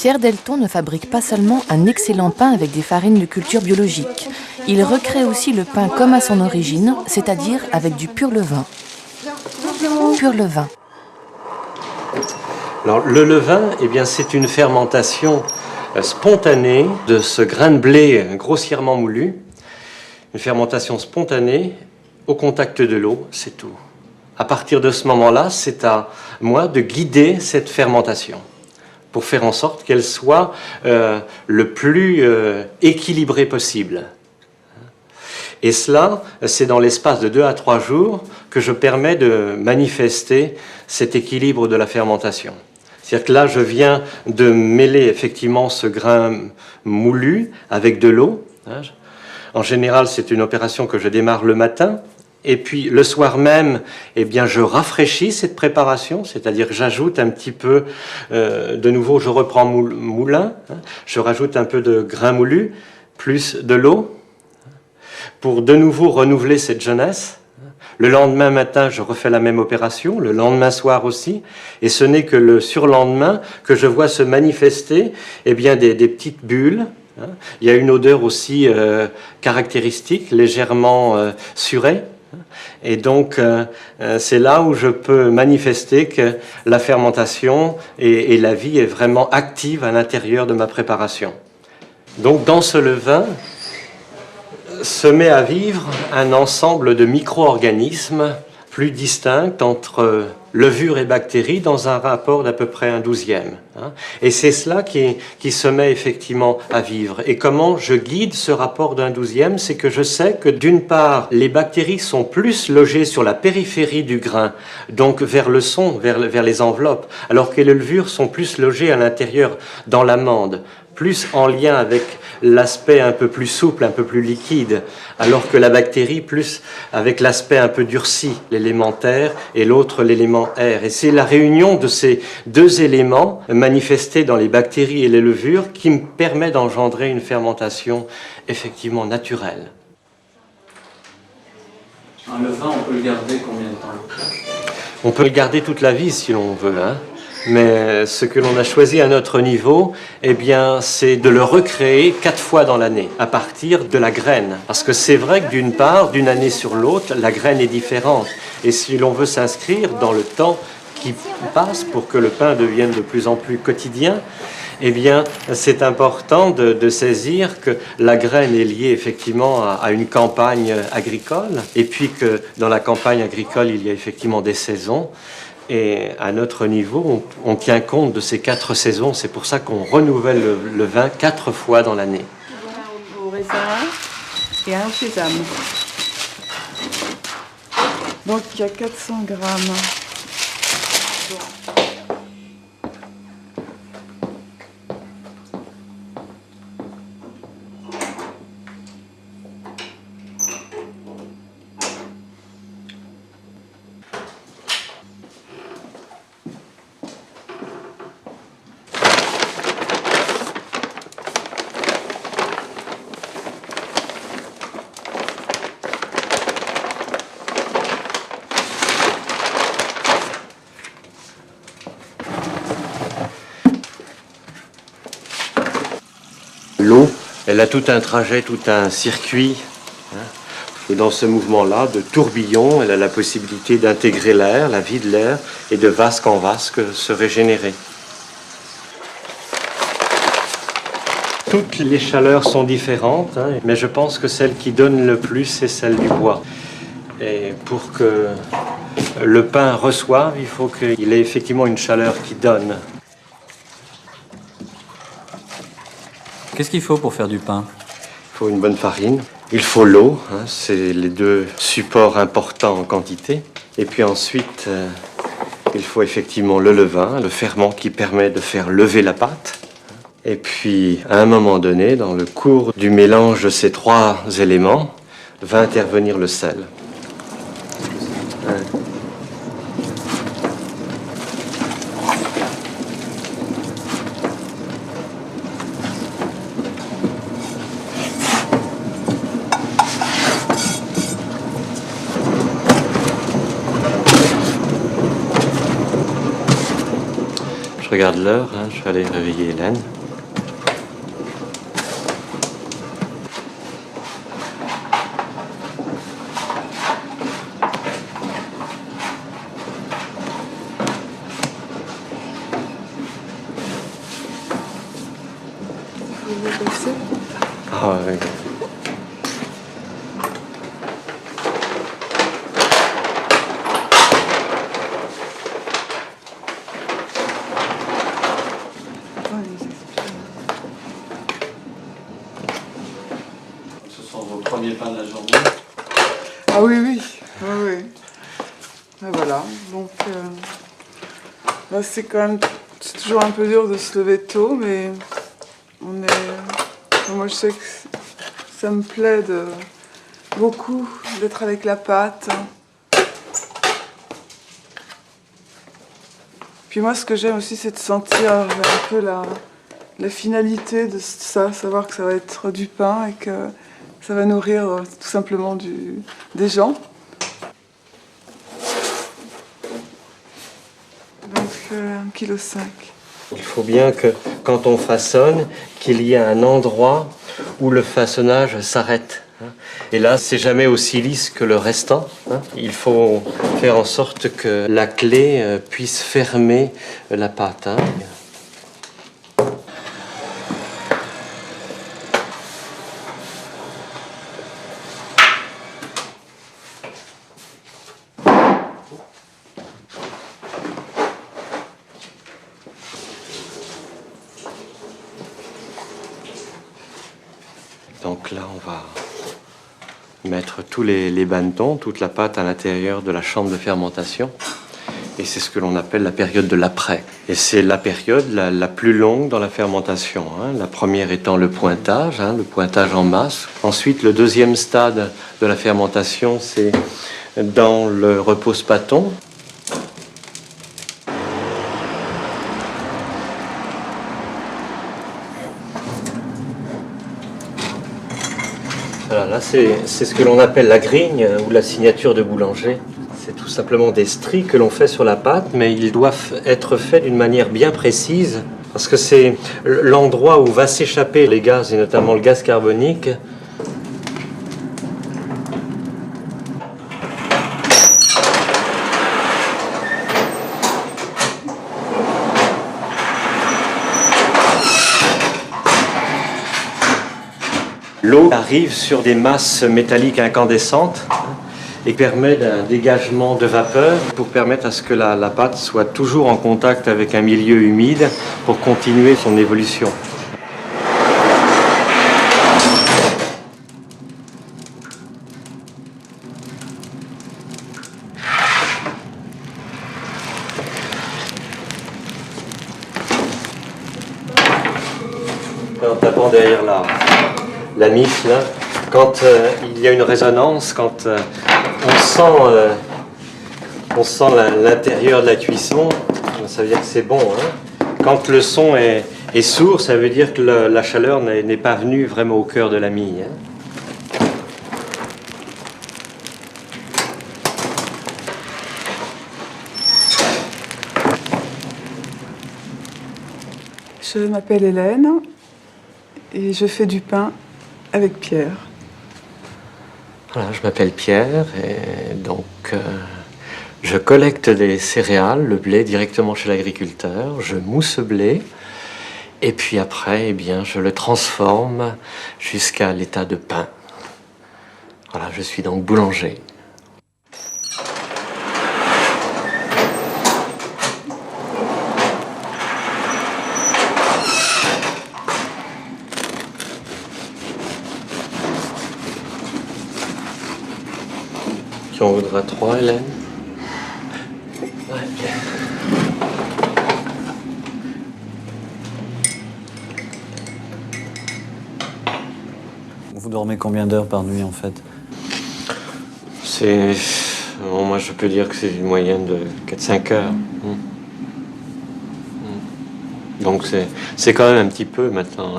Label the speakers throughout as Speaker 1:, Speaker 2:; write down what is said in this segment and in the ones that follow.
Speaker 1: Pierre Delton ne fabrique pas seulement un excellent pain avec des farines de culture biologique. Il recrée aussi le pain comme à son origine, c'est-à-dire avec du pur levain. Pur levain.
Speaker 2: Alors, le levain, eh bien, c'est une fermentation spontanée de ce grain de blé grossièrement moulu. Une fermentation spontanée au contact de l'eau, c'est tout. À partir de ce moment-là, c'est à moi de guider cette fermentation pour faire en sorte qu'elle soit le plus équilibrée possible. Et cela, c'est dans l'espace de 2 à 3 jours que je permets de manifester cet équilibre de la fermentation. C'est-à-dire que là, je viens de mêler effectivement ce grain moulu avec de l'eau. En général, c'est une opération que je démarre le matin. Et puis le soir même, eh bien, je rafraîchis cette préparation, c'est-à-dire que j'ajoute un petit peu, de nouveau, je reprends moulin, je rajoute un peu de grain moulu, plus de l'eau, pour de nouveau renouveler cette jeunesse. Le lendemain matin, je refais la même opération, le lendemain soir aussi, et ce n'est que le surlendemain que je vois se manifester eh bien, des petites bulles. Il y a une odeur aussi caractéristique, légèrement surée. Et donc, c'est là où je peux manifester que la fermentation et la vie est vraiment active à l'intérieur de ma préparation. Donc, dans ce levain, se met à vivre un ensemble de micro-organismes plus distincts entre levure et bactéries dans un rapport d'à peu près 1/12. Et c'est cela qui se met effectivement à vivre. Et comment je guide ce rapport d'1/12? C'est que je sais que d'une part, les bactéries sont plus logées sur la périphérie du grain, donc vers le son, vers les enveloppes, alors que les levures sont plus logées à l'intérieur, dans l'amande, plus en lien avec l'aspect un peu plus souple, un peu plus liquide, alors que la bactérie plus avec l'aspect un peu durci, l'élément terre et l'autre l'élément air. Et c'est la réunion de ces deux éléments manifestés dans les bactéries et les levures qui me permet d'engendrer une fermentation effectivement naturelle.
Speaker 3: Un levain, on peut le garder combien de temps?
Speaker 2: On peut le garder toute la vie si l'on veut, Mais ce que l'on a choisi à notre niveau, eh bien, c'est de le recréer 4 fois dans l'année, à partir de la graine. Parce que c'est vrai que d'une part, d'une année sur l'autre, la graine est différente. Et si l'on veut s'inscrire dans le temps qui passe pour que le pain devienne de plus en plus quotidien, eh bien, c'est important de saisir que la graine est liée effectivement à une campagne agricole, et puis que dans la campagne agricole, il y a effectivement des saisons. Et à notre niveau, on tient compte de ces 4 saisons. C'est pour ça qu'on renouvelle le vin 4 fois dans l'année.
Speaker 4: Au raisin et un au sésame. Donc il y a 400 grammes.
Speaker 2: L'eau, elle a tout un trajet, tout un circuit. Et dans ce mouvement-là, de tourbillon, elle a la possibilité d'intégrer l'air, la vie de l'air, et de vasque en vasque se régénérer. Toutes les chaleurs sont différentes, mais je pense que celle qui donne le plus, c'est celle du bois. Et pour que le pain reçoive, il faut qu'il ait effectivement une chaleur qui donne.
Speaker 3: Qu'est-ce qu'il faut pour faire du pain?
Speaker 2: Il faut une bonne farine, il faut l'eau, c'est les deux supports importants en quantité. Et puis ensuite, il faut effectivement le levain, le ferment qui permet de faire lever la pâte. Et puis, à un moment donné, dans le cours du mélange de ces 3 éléments, va intervenir le sel. regarde l'heure, hein, je vais aller réveiller Hélène. Ah oui.
Speaker 3: Ce sont vos premiers pains de la journée.
Speaker 5: Ah oui, oui, oui, oui. Et voilà, donc là, c'est quand même, c'est toujours un peu dur de se lever tôt, mais moi je sais que ça me plaît beaucoup d'être avec la pâte. Puis moi, ce que j'aime aussi, c'est de sentir un peu la finalité de ça, savoir que ça va être du pain et que ça va nourrir tout simplement des gens. Donc 1,5 kg.
Speaker 2: Il faut bien que quand on façonne, qu'il y ait un endroit où le façonnage s'arrête. Et là, c'est jamais aussi lisse que le restant. Il faut faire en sorte que la clé puisse fermer la pâte. Donc là, on va mettre tous les bannetons, toute la pâte à l'intérieur de la chambre de fermentation. Et c'est ce que l'on appelle la période de l'après. Et c'est la période la plus longue dans la fermentation. La première étant le pointage en masse. Ensuite, le deuxième stade de la fermentation, c'est dans le repose-pâton. Voilà, là, c'est ce que l'on appelle la grigne ou la signature de boulanger. C'est tout simplement des stries que l'on fait sur la pâte, mais ils doivent être faits d'une manière bien précise, parce que c'est l'endroit où va s'échapper les gaz, et notamment le gaz carbonique. L'eau arrive sur des masses métalliques incandescentes et permet un dégagement de vapeur pour permettre à ce que la pâte soit toujours en contact avec un milieu humide pour continuer son évolution. En tapant derrière la niche, là, quand il y a une résonance, quand on sent l'intérieur de la cuisson, ça veut dire que c'est bon. Quand le son est sourd, ça veut dire que la chaleur n'est pas venue vraiment au cœur de la mie.
Speaker 5: Je m'appelle Hélène et je fais du pain avec Pierre.
Speaker 2: Voilà, je m'appelle Pierre et donc je collecte des céréales, le blé directement chez l'agriculteur, je mousse le blé et puis après, eh bien, je le transforme jusqu'à l'état de pain. Voilà, je suis donc boulanger. Tu en voudras 3, Hélène? Ouais, bien.
Speaker 3: Vous dormez combien d'heures par nuit en fait?
Speaker 2: Bon, moi je peux dire que c'est une moyenne de 4-5 heures. Donc c'est quand même un petit peu maintenant,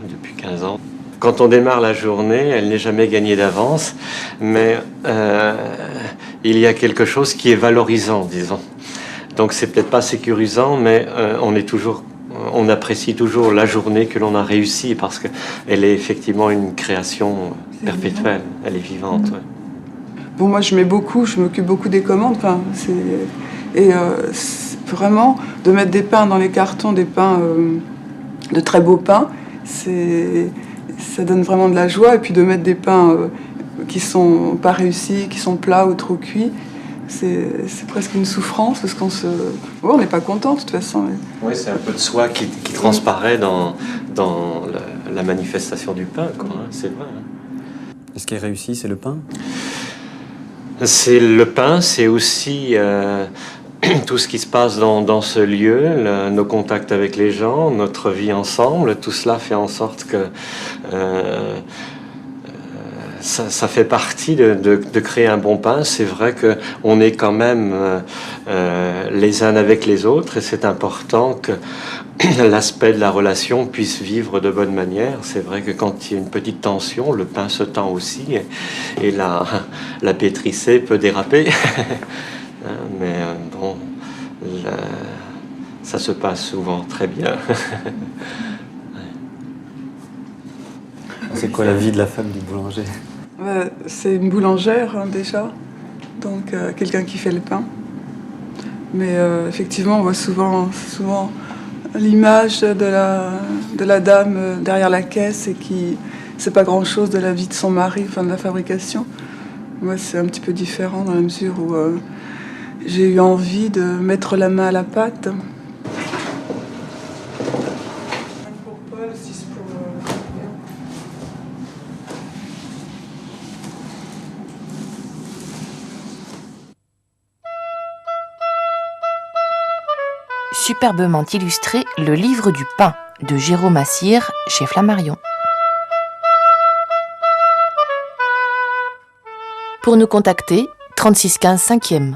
Speaker 2: depuis 15 ans. Quand on démarre la journée, elle n'est jamais gagnée d'avance, mais il y a quelque chose qui est valorisant, disons. Donc c'est peut-être pas sécurisant, mais on apprécie toujours la journée que l'on a réussi parce qu'elle est effectivement une création perpétuelle, elle est vivante. Ouais.
Speaker 5: Bon, moi je m'occupe beaucoup des commandes. Enfin, c'est vraiment de mettre des pains dans les cartons, des pains, de très beaux pains, ça donne vraiment de la joie. Et puis de mettre des pains qui sont pas réussis, qui sont plats ou trop cuits, c'est presque une souffrance parce on n'est pas content de toute façon.
Speaker 2: Oui, c'est un peu de soi qui transparaît dans la manifestation du pain, quoi, hein, c'est vrai. Hein.
Speaker 6: Et ce qui est réussi, c'est le pain?
Speaker 2: C'est le pain, c'est aussi tout ce qui se passe dans ce lieu, nos contacts avec les gens, notre vie ensemble, tout cela fait en sorte que ça fait partie de créer un bon pain. C'est vrai qu'on est quand même les uns avec les autres et c'est important que l'aspect de la relation puisse vivre de bonne manière. C'est vrai que quand il y a une petite tension, le pain se tend aussi et la pétrissée peut déraper. Mais bon, ça se passe souvent très bien.
Speaker 6: C'est quoi la vie de la femme du boulanger?
Speaker 5: C'est une boulangère hein, déjà, donc quelqu'un qui fait le pain. Mais effectivement, on voit souvent l'image de la dame derrière la caisse et qui sait pas grand-chose de la vie de son mari, enfin de la fabrication. Moi, c'est un petit peu différent dans la mesure où j'ai eu envie de mettre la main à la pâte.
Speaker 1: Superbement illustré Le livre du pain de Jérôme Assire chez Flammarion. Pour nous contacter, 36 15 5e.